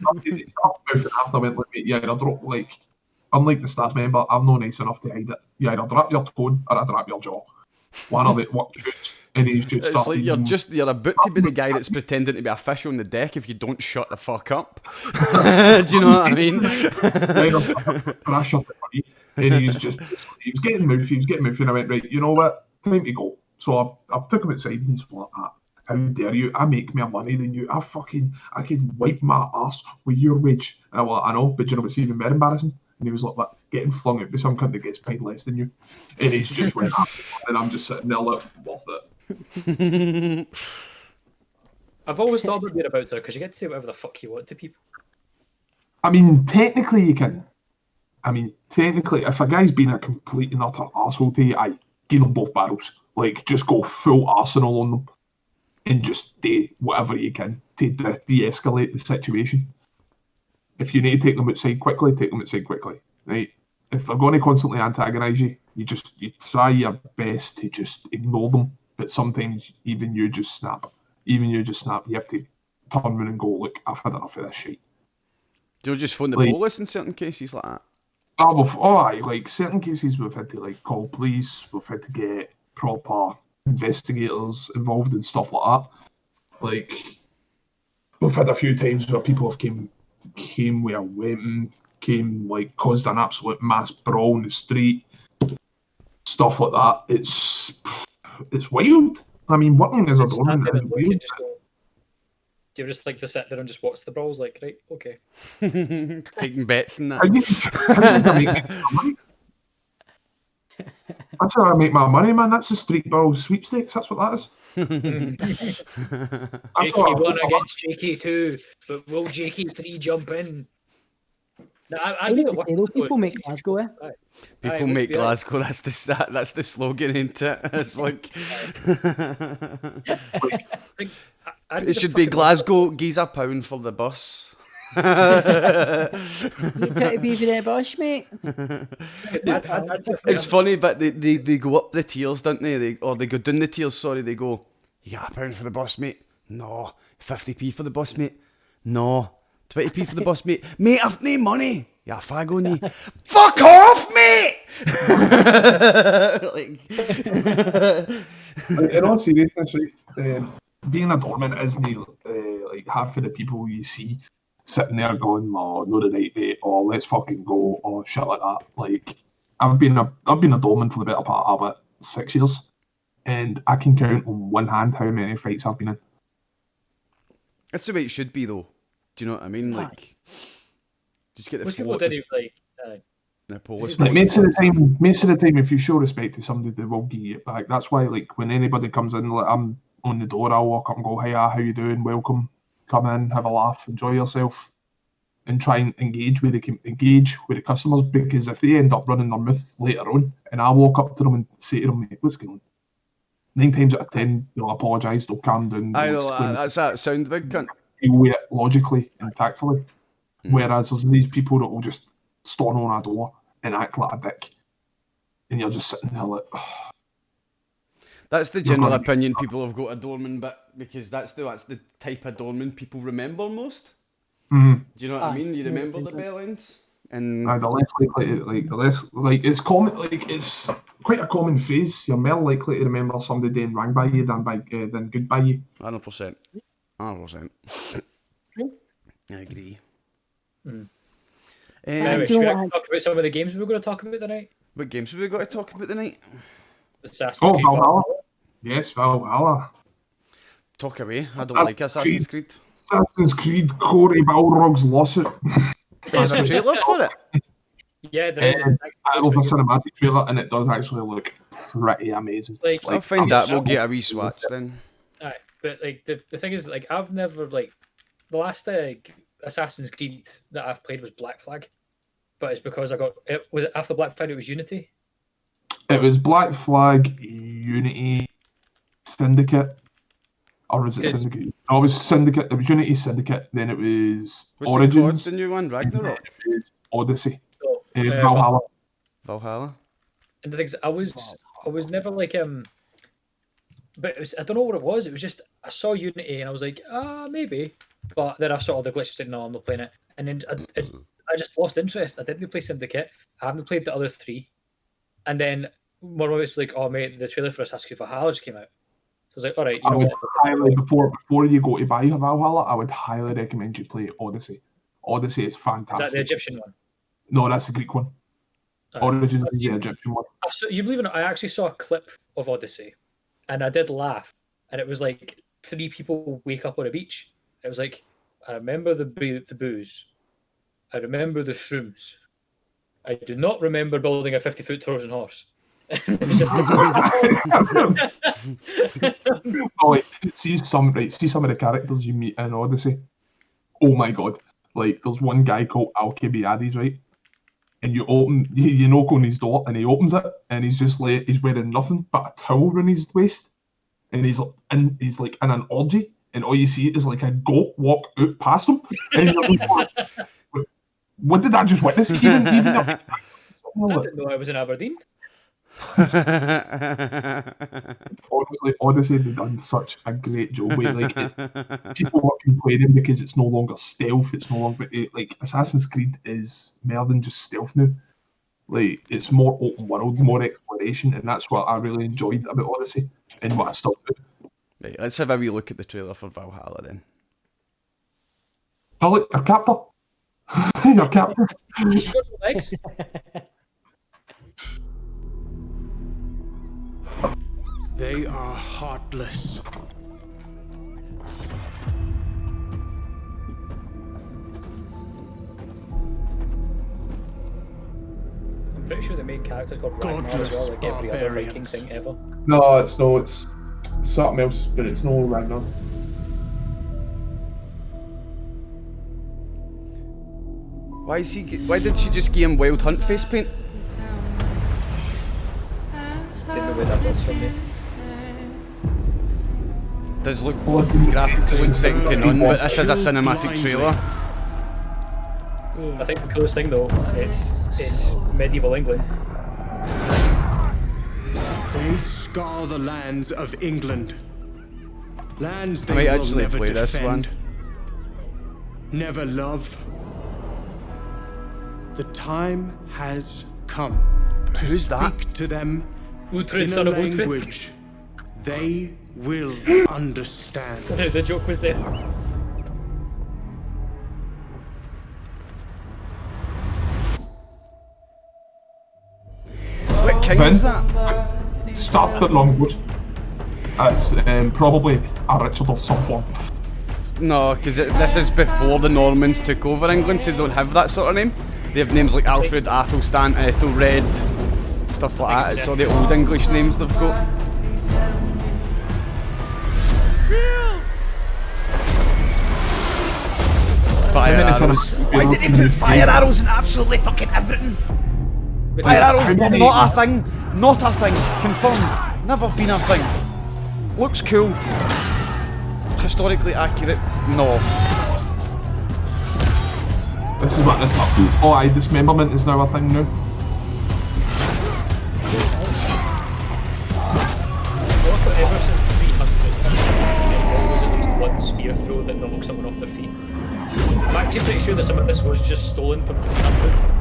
after I went, like, mate, you either drop, like, unlike the staff member, I'm not nice enough to hide it. You either drop your tone or I drop your jaw. One of it, what shoots, and he's just It's like you're about to be the guy that's pretending to be a fish on the deck if you don't shut the fuck up. Do you know what I mean? I shut it for you. And he was getting mouthy, and I went, right, you know what, time to go. So I've took him outside and he's like, how dare you, I make more money than you, I can wipe my ass with your wage. And I was like, I know, but you know what's even more embarrassing? And he was like, getting flung out by some cunt that gets paid less than you. And he's just went, and I'm just sitting there like, worth it. I've always thought about being about there because you get to say whatever the fuck you want to people. I mean, technically you can. I mean, technically, if a guy's been a complete and utter arsehole to you, give them both barrels. Like, just go full arsenal on them and just do whatever you can to de-escalate the situation. If you need to take them outside quickly, take them outside quickly, right? If they're going to constantly antagonise you, you try your best to just ignore them. But sometimes even you just snap. You have to turn around and go, look, I've had enough of this shit. Do you just phone the Like- police in certain cases like that? Aye, like certain cases we've had to like call police, we've had to get proper investigators involved in stuff like that. Like, we've had a few times where people have came with a weapon, like caused an absolute mass brawl in the street, stuff like that. It's wild. I mean, working as a doorman is weird. Do you just like to sit there and just watch the brawls? Like, right, okay. Taking bets and that. That's how I make my money, man. That's the street brawl sweepstakes. That's what that is. JK1 against JK2, but will JK3 jump in? No, I need to work. People make Glasgow, eh? People make Glasgow. That's the slogan, ain't it? It's like it should be Glasgow. Gives £1 for the bus. You try to be for the bus, mate. It's funny, but they go up the tiers, don't they? Or they go down the tiers. Sorry, they go. You got £1 for the bus, mate? No. 50p for the bus, mate? No. 20p for the bus, mate? Mate, I've no money. Yeah, fag on you. Fuck off, mate! In all seriousness, being a doorman isn't like half of the people you see sitting there going, "Oh, no, the right mate," or "Let's fucking go," or shit like that. Like, I've been a doorman for the better part of about 6 years, and I can count on one hand how many fights I've been in. That's the way it should be, though. Do you know what I mean? Like, just get the people didn't like. Most of the time, if you show respect to somebody, they will give you it back. That's why, like, when anybody comes in, like, I'm on the door, I'll walk up and go, "Hiya, how you doing? Welcome. Come in, have a laugh, enjoy yourself," and try and engage with the customers, because if they end up running their mouth later on, and I walk up to them and say to them, "Mate, what's going on?" 9 times out of 10, they'll apologise, they'll calm down. I know, that's that sound big cunt. Deal with it logically and tactfully. Whereas there's these people that will just storm on a door and act like a dick, and you're just sitting there like. That's the general opinion people have got a doorman, but because that's the type of doorman people remember most. Mm-hmm. Do you know what I mean? You remember the bell ends, and the less likely it's common. Like, it's quite a common phrase. You're more likely to remember somebody doing wrong by you than good by you. 100%. 100%. I agree. Anyway, should we talk about some of the games we're going to talk about tonight? What games have we got to talk about tonight? Assassin's Creed Valhalla. Yes, Valhalla. Talk away. I don't like Assassin's Creed. Assassin's Creed Corey Balrog's lawsuit. There's a trailer for it. Yeah, there is. It was a cinematic trailer, and it does actually look pretty amazing. Like, I'll find that. We'll get a wee swatch then. Aye, but like the thing is, like, I've never, like, the last Assassin's Creed that I've played was Black Flag, but it's because was it after Black Flag? It was Unity. It was Black Flag, Unity, Syndicate, or was it Syndicate? No, it was Syndicate. It was Unity, Syndicate. Then it was Origins. The new one, Ragnarok. Odyssey. Valhalla. And the thing is, I was never like but it was, I don't know what it was. It was just I saw Unity and I was like, maybe. But then I saw all the glitches and no, I'm not playing it. And then I just lost interest. I didn't play Syndicate. I haven't played the other 3. And then one of it's like, oh mate, the trailer for Assassin's Creed Valhalla just came out. So I was like, all right, you know what? Before you go to buy Valhalla, I would highly recommend you play Odyssey. Odyssey is fantastic. Is that the Egyptian one? No, that's the Greek one. Origins is the Egyptian one. You believe it or not, I actually saw a clip of Odyssey, and I did laugh. And it was like 3 people wake up on a beach. It was like, I remember the booze. I remember the shrooms. I do not remember building a 50-foot Trojan horse. It's just see some of the characters you meet in Odyssey. Oh my god! Like, there's one guy called Alcibiades, right? And you knock on his door, and he opens it, and he's just like, he's wearing nothing but a towel around his waist, and he's like in an orgy, and all you see is like a goat walk out past him. And you're like, what did I just witness? Even I didn't know I was in Aberdeen. Honestly, Odyssey, they've done such a great job with people are complaining because it's no longer stealth. It's no longer like Assassin's Creed is more than just stealth now. Like, it's more open world, more exploration, and that's what I really enjoyed about Odyssey. in what I still do. Right, let's have a wee look at the trailer for Valhalla then. Oh, look, your captor. Your captor. She's got no legs. They are heartless. I'm pretty sure the main character's called Ragnar as well, like every other Viking Barbarians. thing ever. No, it's something else, but it's no Ragnar. Why did she just give him Wild Hunt face paint? Didn't know where that was from me. Does look graphics look second to none, but this is a cinematic trailer. I think the coolest thing though, it's medieval England. They scar the lands of England. Lands they I might will actually never play defend. this one. Never love. The time has come to Who's speak that? to them Uhtred, in a son of Uhtred. language they will understand. Sorry, the joke was there. What king is that? Start the longboard. It's probably a Richard of some form. No, because this is before the Normans took over England, so they don't have that sort of name. They have names like Alfred, Athelstan, Ethelred, stuff like that. It's all the old English names they've got. Fire arrows. Why did they put fire arrows in absolutely fucking everything? Fire arrows were not a thing. Not a thing. Confirmed. Never been a thing. Looks cool. Historically accurate. No. This is what this is. Oh, aye, dismemberment is now a thing now. Also, ever since 300, there's always at least one spear throw that knocks someone off their feet. I'm actually pretty sure that some of this was just stolen from 300.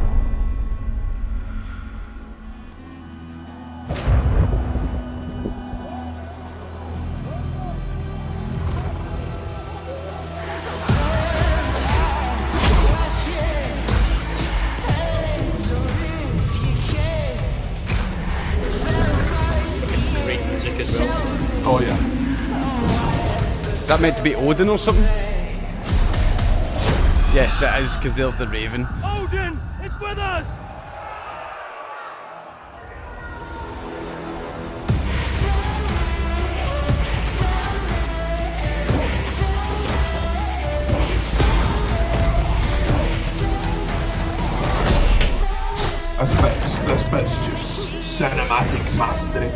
Great music as well. Oh yeah. Is that meant to be Odin or something? Yes, it is, because there's the Raven. Odin is with us! This bit's just cinematic mastery.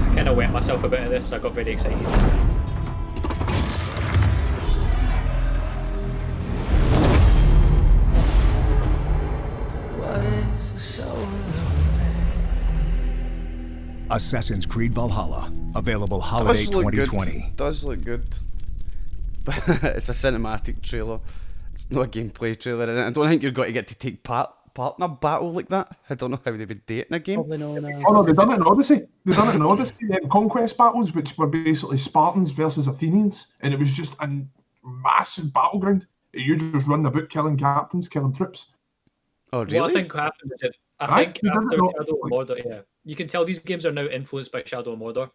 I kind of wet myself a bit of this, I got very excited. Assassin's Creed Valhalla, available holiday Does look 2020. good. Does look good. But it's a cinematic trailer. It's not a gameplay trailer, and I don't think you're going to get to take part in a battle like that. I don't know how they would do it in a game. Probably no, no. Oh no, they done it in Odyssey. They done it in Odyssey. Conquest battles, which were basically Spartans versus Athenians, and it was just a massive battleground. You just run the book, killing captains, killing troops. Oh, really? What I think happened is that I think after Shadow of Mordor, yeah, you can tell these games are now influenced by Shadow of Mordor.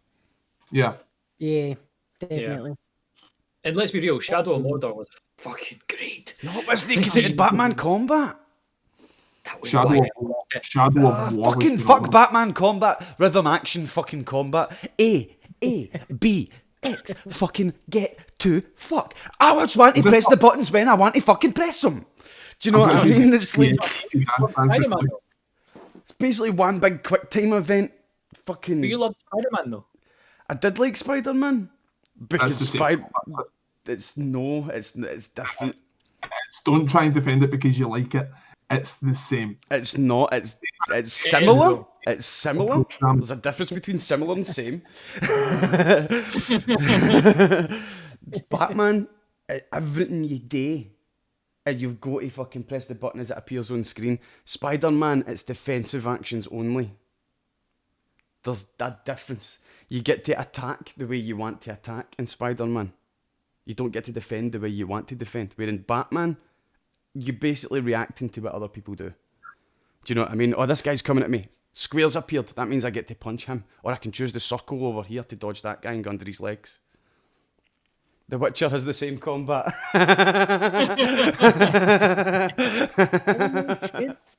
Yeah. Yeah, definitely. And let's be real, Shadow of Mordor was fucking great. No, it wasn't, because it had Batman combat. That was Shadow wild. of War. Fucking fuck Batman combat. Rhythm action fucking combat. A, B, X. Fucking get to fuck. I just want to press the buttons when I want to fucking press them. Do you know what I mean? It's like, Spider-Man though. it's basically one big quick time event. Fucking. But you loved Spider-Man though. I did like Spider-Man. Because That's the same. it's different. Don't try and defend it because you like it. It's the same. It's not. It's similar. though. It's similar. There's a difference between similar and same. Batman, everything you do, and you've got to fucking press the button as it appears on screen. Spider-Man, it's defensive actions only. There's that difference. You get to attack the way you want to attack in Spider-Man. You don't get to defend the way you want to defend. Where in Batman, you're basically reacting to what other people do. Do you know what I mean? Oh, this guy's coming at me. Square's appeared. That means I get to punch him. Or I can choose the circle over here to dodge that guy and go under his legs. The Witcher has the same combat.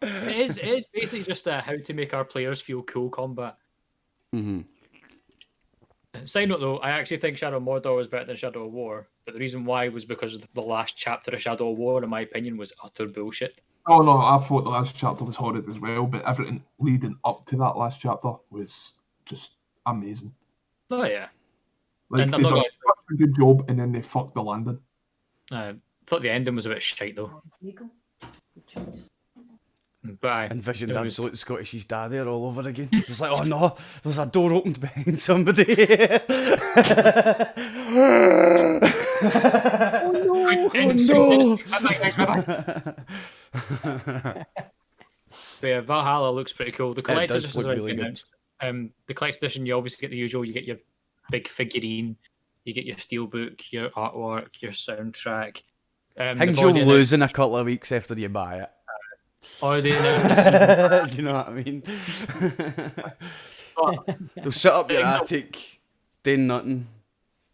It is basically just how to make our players feel cool combat. Mm-hmm. Side note though, I actually think Shadow of Mordor was better than Shadow of War, but the reason why was because the last chapter of Shadow of War, in my opinion, was utter bullshit. Oh no, I thought the last chapter was horrid as well, but everything leading up to that last chapter was just amazing. Oh yeah. Like And they I'm done not such a good job, and then they fucked the landing. Thought the ending was a bit shite though. But I Envisioned it was- absolute Scottish's dad there all over again. It was like, oh no, there's a door opened behind somebody. no. But yeah, Valhalla looks pretty cool. The collector's does edition is look already really good. announced. The collector's edition, you obviously get the usual. You get your big figurine, you get your steelbook, your artwork, your soundtrack. Things you'll lose in a couple of weeks after you buy it. Or they announced Do you know what I mean? the They'll set up your attic, doing nothing,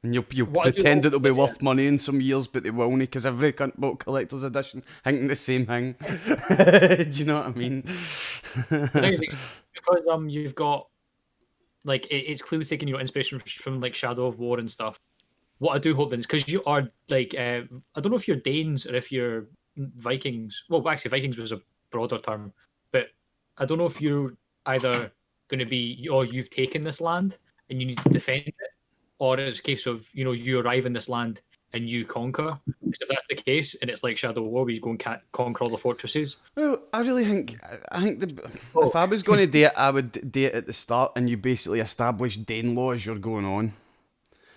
and you'll What I do pretend love- it'll be worth money in some years, but they won't, because every cunt bought collector's edition thinking the same thing. Do you know what I mean? The thing is, because you've got like it's clearly taking your inspiration from like Shadow of War and stuff. What I do hope then is because you are like I don't know if you're Danes or if you're Vikings. Well, actually, Vikings was a broader term, but I don't know if you're either going to be you've taken this land and you need to defend it, or it's a case of you arrive in this land and you conquer. Because if that's the case, and it's like Shadow of War, where you go and conquer all the fortresses. Well, I think if I was going to do it, I would do it at the start, and you basically establish Danelaw as you're going on.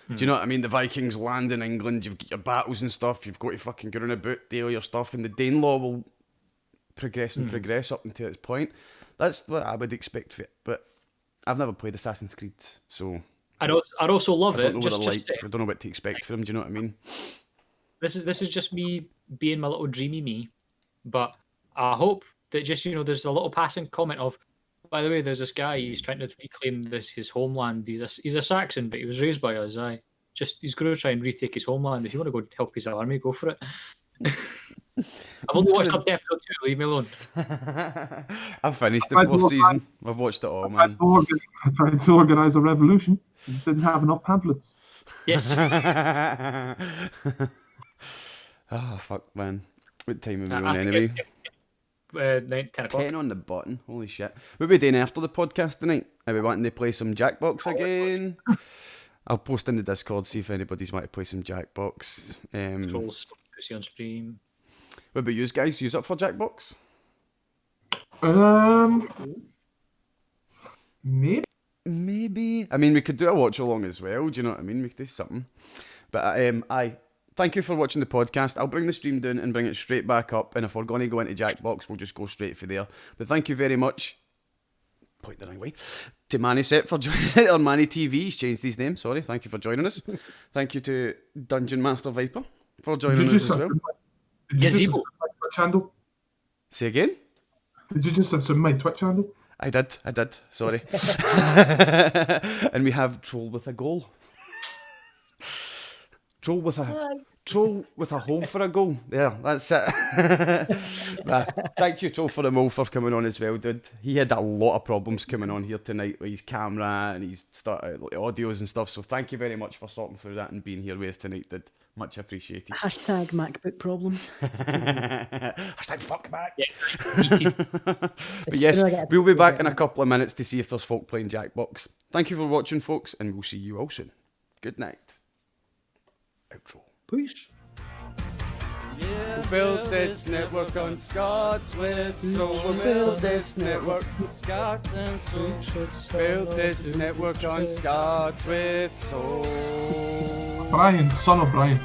Do you know what I mean? The Vikings land in England, you've got your battles and stuff, you've got to fucking go on about, do all your stuff, and the Danelaw will progress and progress up until its point. That's what I would expect for it, but I've never played Assassin's Creed, so I'd also love I don't know it. what I like. I don't know what to expect from them, do you know what I mean? This is just me being my little dreamy me, but I hope that just there's a little passing comment of, by the way, there's this guy, he's trying to reclaim his homeland. He's a Saxon, but he was raised by us. He's going to try and retake his homeland. If you want to go help his army, go for it. I've only watched up to episode 2. Leave me alone. I've finished the first season. I've watched it all, man. I tried to organise a revolution. We didn't have enough pamphlets. Yes. Oh, fuck, man. What time are we on anyway? 10 o'clock. 10 on the button. Holy shit. What are we doing after the podcast tonight? Are we wanting to play some Jackbox again? I'll post in the Discord, see if anybody's want to play some Jackbox. Trolls, see on stream. What about you guys? Use up for Jackbox? Maybe. I mean, we could do a watch along as well. Do you know what I mean? We could do something. But thank you for watching the podcast. I'll bring the stream down and bring it straight back up. And if we're going to go into Jackbox, we'll just go straight for there. But thank you very much. Point the right way. To Maniset for joining it, or ManiTV. He's changed his name. Sorry. Thank you for joining us. Thank you to Dungeon Master Viper for joining us as well. Did you just assume my Twitch handle? Say again? Did you just assume my Twitch handle? I did. Sorry. And we have Troll with a goal. Troll with a hole for a goal. There, that's it. Thank you, Troll, for the mole for coming on as well, dude. He had a lot of problems coming on here tonight with his camera and his audios and stuff. So thank you very much for sorting through that and being here with us tonight, dude. Much appreciated. Hashtag MacBook problems. Hashtag fuck Mac. Yeah. But yes, we'll be back in a couple of minutes to see if there's folk playing Jackbox. Thank you for watching, folks, and we'll see you all soon. Good night. Outro. Peace. We'll build this network on Scots with soul. We'll build this network. Scots and soul. Build this network on Scots with soul. Brian, son of Brian.